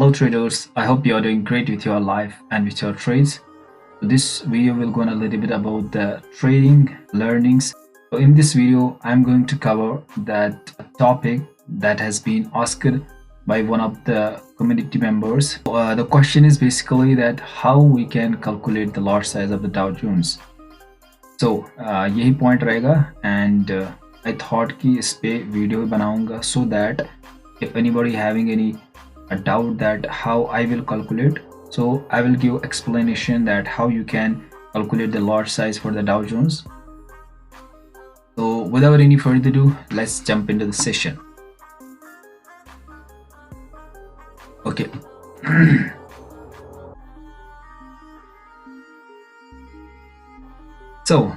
Hello traders, I hope you are doing great with your life and with your trades. This video will go on a little bit about the trading learnings. So in this video, I'm going to cover that topic that has been asked by one of the community members. The question is basically that how we can calculate the lot size of the Dow Jones. So यही point रहेगा and I thought कि इस पे video बनाऊंगा so that if anybody having any a doubt that how I will calculate, so I will give explanation that how you can calculate the lot size for the Dow Jones. So without any further ado, let's jump into the session. Okay. So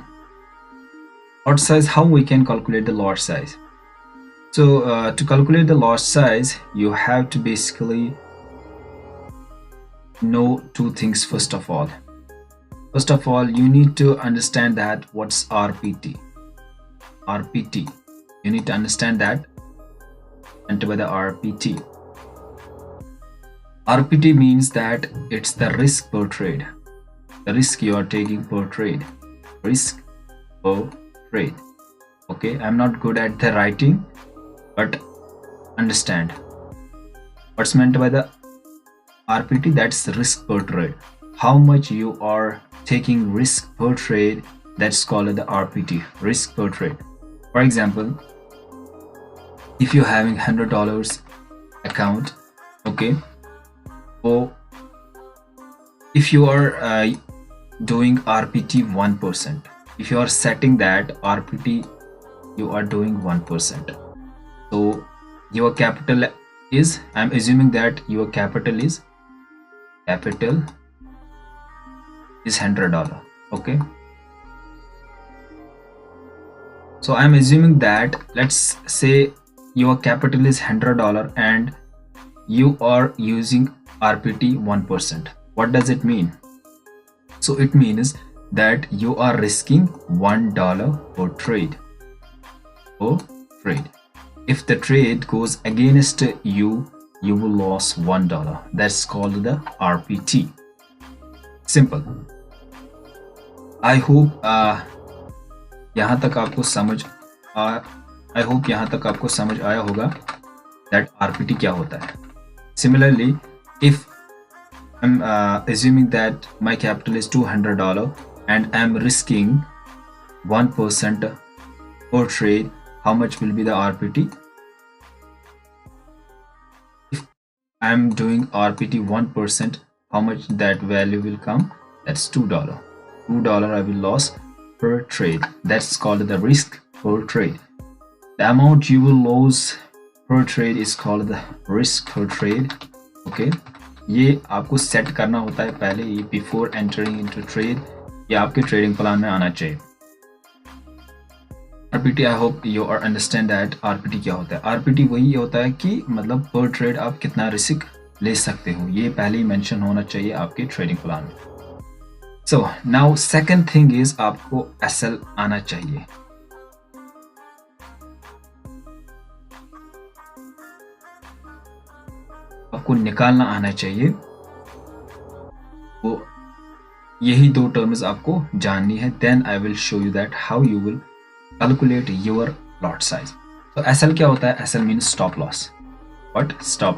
lot size, how we can calculate the lot size. So to calculate the lot size, you have to basically know two things. First of all, you need to understand that what's RPT. You need to understand that. And by the RPT means that it's the risk per trade, the risk you are taking per trade, risk per trade. Okay, I'm not good at the writing, but understand what's meant by the RPT. That's the risk per trade. How much you are taking risk per trade, that's called the RPT, risk per trade. For example, if you're having $100 account, okay, so if you are doing RPT 1%, if you are setting that RPT, you are doing 1%. So your capital is, I'm assuming that your capital is $100. Okay, so I'm assuming that, let's say your capital is $100 and you are using RPT 1%. What does it mean? So it means that you are risking $1 per trade. If the trade goes against you, you will lose $1. That's called the RPT. Simple. I hope यहाँ तक आपको समझ आया होगा that RPT क्या होता है. Similarly, if I'm assuming that my capital is $200 and I'm risking 1% per trade, how much will be the RPT? If I'm doing RPT 1%, how much that value will come? That's $2. $2 I will lose per trade. That's called the risk per trade. The amount you will lose per trade is called the risk per trade. Okay, ये आपको set करना होता है पहले, ये before entering into trade, ये आपके trading plan में आना चाहिए. RPT, I hope you are understand that RPT क्या होता है. RPT वही होता है कि मतलब पर ट्रेड आप कितना रिस्क ले सकते हो, ये पहले ही मेंशन होना चाहिए आपके ट्रेडिंग प्लान में. So now second thing is आपको SL आना चाहिए. आपको निकालना आना चाहिए. वो यही दो टर्म्स आपको जाननी है. Then I will show you that how you will calculate your lot size. So SL क्या होता है? SL means stop loss. What? Stop.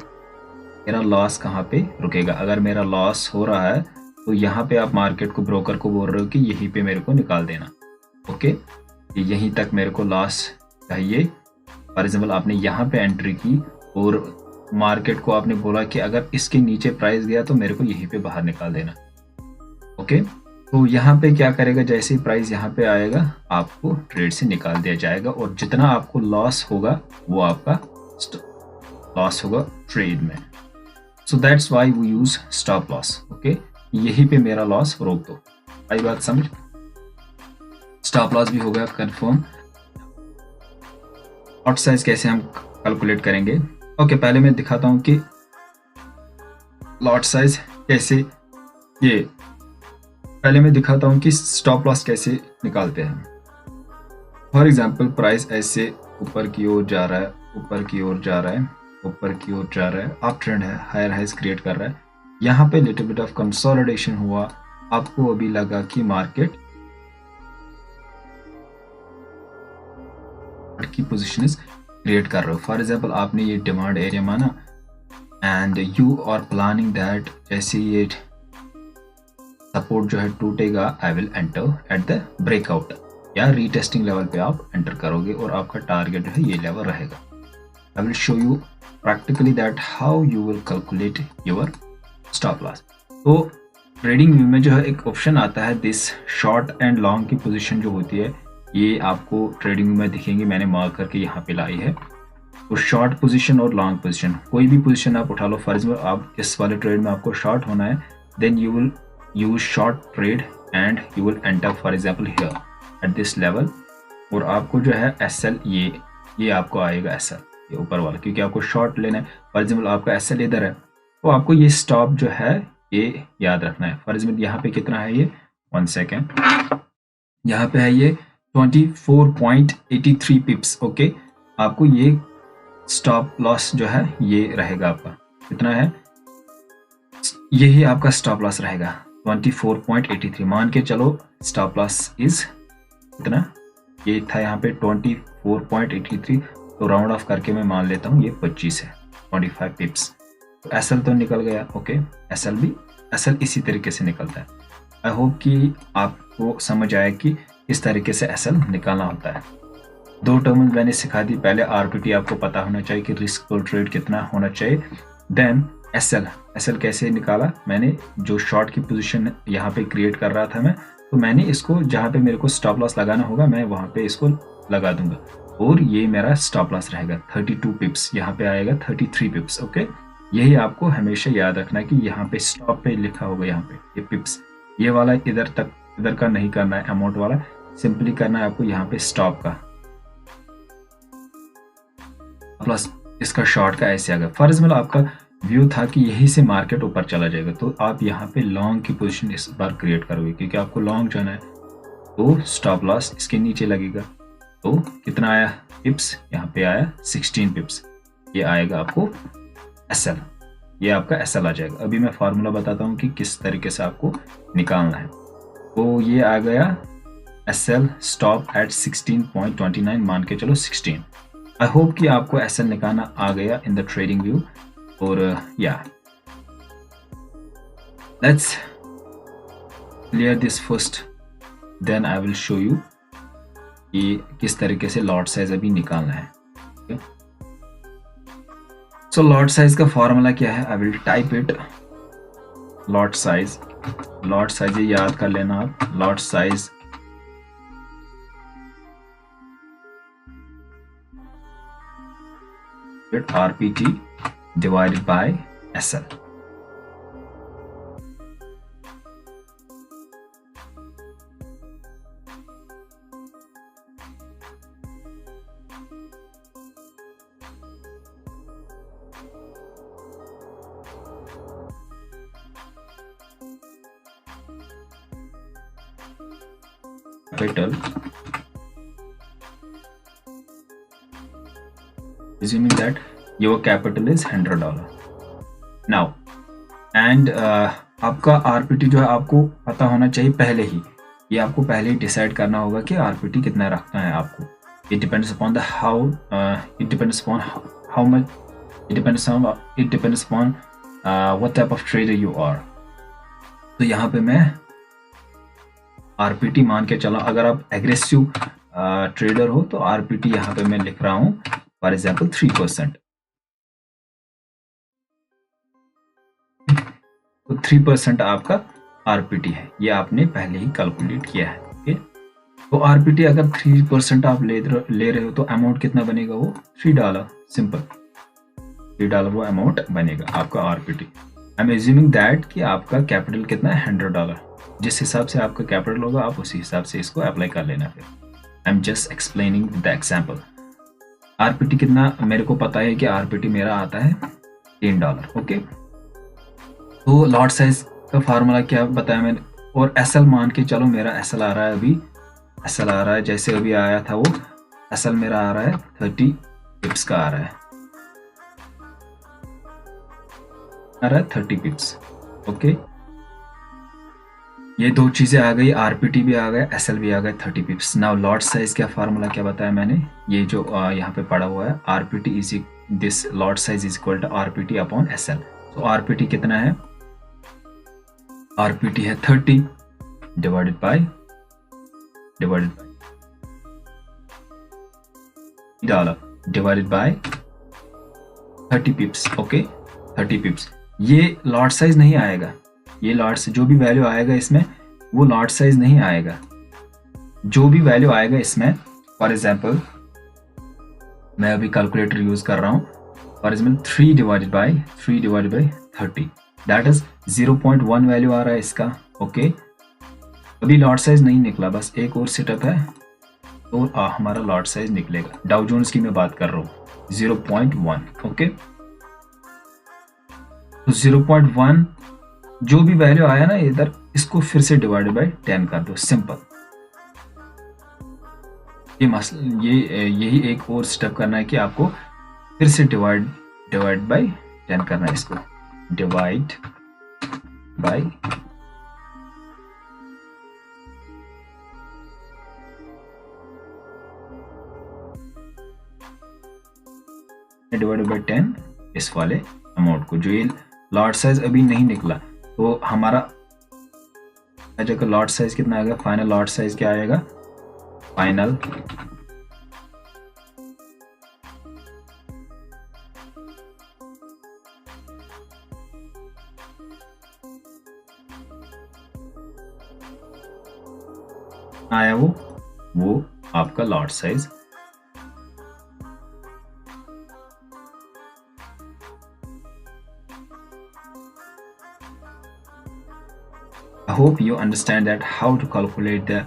मेरा लॉस कहाँ पे रुकेगा. अगर मेरा लॉस हो रहा है तो यहाँ पे आप मार्केट को, ब्रोकर को बोल रहे हो कि यहीं पे मेरे को निकाल देना. ओके, यहीं तक मेरे को लॉस चाहिए. फॉर एग्जाम्पल आपने यहाँ पे एंट्री की और मार्केट को आपने बोला कि अगर इसके नीचे प्राइस गया तो मेरे को यहीं पे बाहर निकाल देना. ओके, तो यहाँ पे क्या करेगा, जैसे ही प्राइस यहाँ पे आएगा आपको ट्रेड से निकाल दिया जाएगा और जितना आपको लॉस होगा वो आपका लॉस होगा ट्रेड में. So that's why we use stop loss. Okay, यहीं पे मेरा लॉस रोक दो. आई बात समझ. स्टॉप लॉस भी हो गया कंफर्म. लॉट साइज कैसे हम कैलकुलेट करेंगे. ओके, पहले मैं दिखाता हूं कि लॉट साइज कैसे, ये पहले मैं दिखाता हूं कि स्टॉप लॉस कैसे निकालते हैं. फॉर एग्जांपल प्राइस ऐसे ऊपर की ओर जा रहा है, ऊपर की ओर जा रहा है, अप ट्रेंड है, हायर हाइज क्रिएट कर रहा है। यहाँ पे लिटिल बिट ऑफ कंसोलिडेशन हुआ, आपको अभी लगा कि मार्केट की पोजीशन इज क्रिएट कर रहे हो। फॉर एग्जांपल आपने ये डिमांड एरिया माना and you are planning that जैसे ये सपोर्ट जो है टूटेगा, I will enter at the breakout या रीटेस्टिंग लेवल पे आप एंटर करोगे और आपका टारगेट जो है ये लेवल रहेगा। आई will show you practically that how you will calculate your stop loss. तो ट्रेडिंग व्यू में जो है एक ऑप्शन आता है, दिस शॉर्ट एंड लॉन्ग की पोजीशन जो होती है ये आपको ट्रेडिंग व्यू में दिखेंगी, मैंने मार्क करके यहाँ पे लाई है। तो शॉर्ट पोजीशन और लॉन्ग पोजीशन, कोई भी पोजीशन आप उठा लो। फॉर एग्जाम्पल आप इस वाले ट्रेड में आपको शॉर्ट होना है, then you will use short trade and you will enter for example here at this level, और आपको जो है एसएल ये आपको आएगा एसएल, ये ऊपर वाला, क्योंकि आपको शॉर्ट लेना है। फॉर एग्जाम्पल आपका एसएल इधर है, तो आपको ये स्टॉप जो है ये याद रखना है। फॉर एग्जाम्पल यहाँ पे कितना है ये, 1 सेकेंड, यहाँ पे है ये 24.83 पिप्स। ओके, आपको ये स्टॉप लॉस जो है ये रहेगा आपका, कितना है, यही आपका स्टॉप लॉस रहेगा 24.83। मान के चलो स्टॉप लॉस इज कितना, ये था यहाँ पे 24.83, तो राउंड ऑफ करके मैं मान लेता हूँ ये 25 है, 25 पिप्स। तो एसएल तो निकल गया। ओके, एसएल इसी तरीके से निकलता है। आई होप कि आपको समझ आया कि इस तरीके से एसएल निकालना होता है। 2 टर्म मैंने सिखा दी। पहले आरपीटी आपको पता होना चाहिए कि रिस्क पर ट्रेड कितना होना चाहिए, देन एसएल कैसे निकाला मैंने, जो शॉर्ट की पोजीशन यहाँ पे क्रिएट कर रहा था मैं, तो मैंने इसको जहाँ पे मेरे को स्टॉप लॉस लगाना होगा मैं वहाँ पे इसको लगा दूंगा, और ये मेरा स्टॉप लॉस रहेगा 32 पिप्स, यहाँ पे आएगा 33 पिप्स। ओके, यही आपको हमेशा याद रखना है कि यहाँ पे स्टॉप पे लिखा होगा, यहाँ पे ये पिप्स, ये वाला इधर का नहीं करना है, अमाउंट वाला सिंपली करना है आपको यहाँ पे स्टॉप का प्लस इसका शॉर्ट का ऐसे आ गया। फॉर एग्जाम्पल आपका व्यू था कि यहीं से मार्केट ऊपर चला जाएगा, तो आप यहाँ पे लॉन्ग की पोजीशन इस बार क्रिएट करोगे, क्योंकि आपको लॉन्ग जाना है, तो स्टॉप लॉस इसके नीचे लगेगा। तो कितना आया पिप्स, यहाँ पे आया 16 पिप्स, ये आएगा आपको एसएल, ये आपका एसएल आ जाएगा। अभी मैं फार्मूला बताता हूँ कि किस तरीके से आपको निकालना है। तो ये आ गया एसएल स्टॉप एट 16.29, मान के चलो 16। आई होप कि आपको एसएल निकालना आ गया इन द ट्रेडिंग व्यू। और या let's clear this first, then I will show you कि किस तरीके से लॉट साइज अभी निकालना है। सो लॉट साइज का फॉर्मूला क्या है, I will type it. Lot size ये याद कर लेना आप, lot size RPT divided by SL. Capital, assuming that your capital is $100 now, and आपका RPT जो है आपको पता होना चाहिए पहले ही, ये आपको पहले ही डिसाइड करना होगा कि RPT कितना रखना है आपको। It depends upon the how, it depends upon how much, it depends upon what type of trader you are। तो यहाँ पे मैं RPT मान के चला, अगर आप एग्रेसिव ट्रेडर हो तो RPT यहाँ पे मैं लिख रहा हूँ फॉर एग्जाम्पल 3%। तो 3% आपका RPT है, ये आपने पहले ही कैलकुलेट किया है। ओके, तो RPT अगर 3% आप ले रहे हो तो अमाउंट कितना बनेगा, वो $3, सिंपल $3 वो अमाउंट बनेगा आपका RPT। I am assuming that कि आपका कैपिटल कितना है, $100। जिस हिसाब से आपका कैपिटल होगा आप उसी हिसाब से इसको अप्लाई कर लेना। फिर I am just explaining the example. RPT कितना मेरे को पता है कि RPT मेरा आता है $3। ओके, तो लॉट साइज का फार्मूला क्या बताया मैंने, और एसएल मान के चलो मेरा एसएल आ रहा है, अभी एसएल आ रहा है जैसे अभी आया था वो एसएल मेरा आ रहा है 30 पिप्स का आ रहा है। आ रहा है 30 पिप्स। ओके, ये दो चीजें आ गई, आरपीटी भी आ गया, एसएल भी आ गया 30 पिप्स। नाउ लॉट साइज क्या फार्मूला क्या बताया मैंने, ये जो यहाँ पे पड़ा हुआ है, RPT is this lot size is equal to RPT upon SL. तो आरपीटी कितना है, आरपीटी है 30 divided by dollar divided by 30 pips. Okay, 30 pips. ये लॉट साइज नहीं आएगा, ये लॉट से जो भी वैल्यू आएगा इसमें वो लॉट साइज नहीं आएगा। जो भी वैल्यू आएगा इसमें, फॉर एग्जांपल मैं अभी कैलकुलेटर यूज कर रहा हूँ, for example 3 divided by 30 that is 0.1 value आ रहा है इसका। ओके, अभी लॉट साइज नहीं निकला, बस एक और सेटअप है तो हमारा लॉट साइज निकलेगा। डाउ जोन्स की मैं बात कर रहा हूँ 0.1। ओके, तो 0.1 जो भी वैल्यू आया ना इधर, इसको फिर से डिवाइडेड बाय 10 कर दो, सिंपल। यही एक और स्टेप करना है कि आपको फिर से डिवाइड बाय 10 करना है, इसको डिवाइड बाय डिवाइडेड बाय 10 इस वाले अमाउंट को। जो ये लॉट साइज अभी नहीं निकला तो हमारा जगह लॉट साइज कितना आएगा, फाइनल लॉट साइज क्या आएगा, फाइनल आया वो आपका lot size. I hope you understand that how to calculate the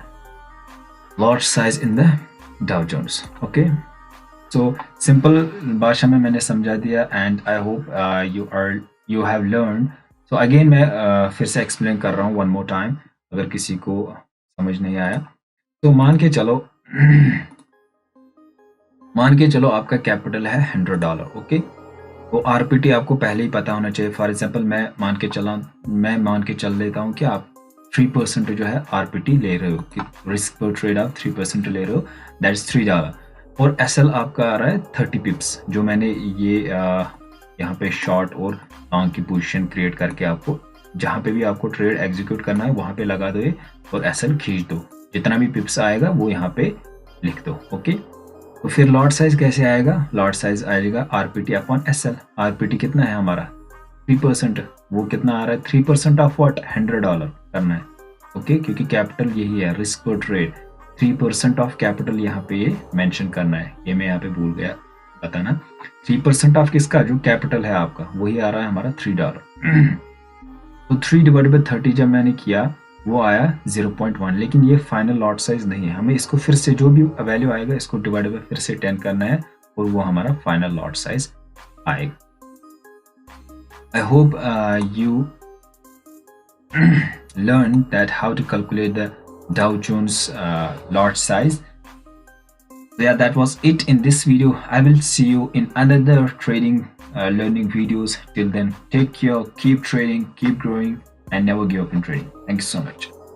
lot size in the Dow Jones. Okay, so simple भाषा में मैंने समझा दिया and I hope you have learned. So again मैं फिर से explain कर रहा हूँ one more time अगर किसी को समझ नहीं आया। तो मान के चलो आपका कैपिटल है $100। ओके, तो आरपीटी आपको पहले ही पता होना चाहिए। फॉर एग्जांपल मैं मान के चल लेता हूँ कि आप 3% जो है आरपीटी ले रहे हो, कि रिस्क पर ट्रेड आप 3% ले रहे हो, दैट इज $3। और एसएल आपका आ रहा है 30 पिप्स, जो मैंने ये यहाँ पे शॉर्ट और लॉन्ग की पोजीशन क्रिएट करके आपको जहाँ पे भी आपको ट्रेड एग्जीक्यूट करना है वहाँ पे लगा दो और एसएल खींच दो, जितना भी पिप्स आएगा वो यहाँ पे लिख दो। ओके, तो फिर लॉट साइज कैसे आएगा, लॉट साइज आएगा आरपीटी अपॉन एसएल। आरपीटी कितना है हमारा 3%, वो कितना आ रहा है 3% ऑफ व्हाट, $100 करना है। ओके, क्योंकि कैपिटल यही है, रिस्क पर ट्रेड 3% ऑफ कैपिटल यहाँ पे ये मेंशन करना है, ये मैं यहाँ पे भूल गया बताना। 3% ऑफ किसका, जो कैपिटल है आपका, वही आ रहा है हमारा $3। तो 3 डिवाइडेड बाय 30 जब मैंने किया वो आया 0.1, लेकिन ये फाइनल लॉट साइज नहीं है, हमें इसको फिर से जो भी वैल्यू आएगा इसको डिवाइड बाय फिर से 10 करना है और वो हमारा फाइनल लॉट साइज आएगा। I hope you learned that how to calculate the Dow Jones lot size. Yeah, that was it in this video. I will see you in another trading learning videos. Till then, take care, keep trading, keep growing, and never give up in trading. Thank you so much.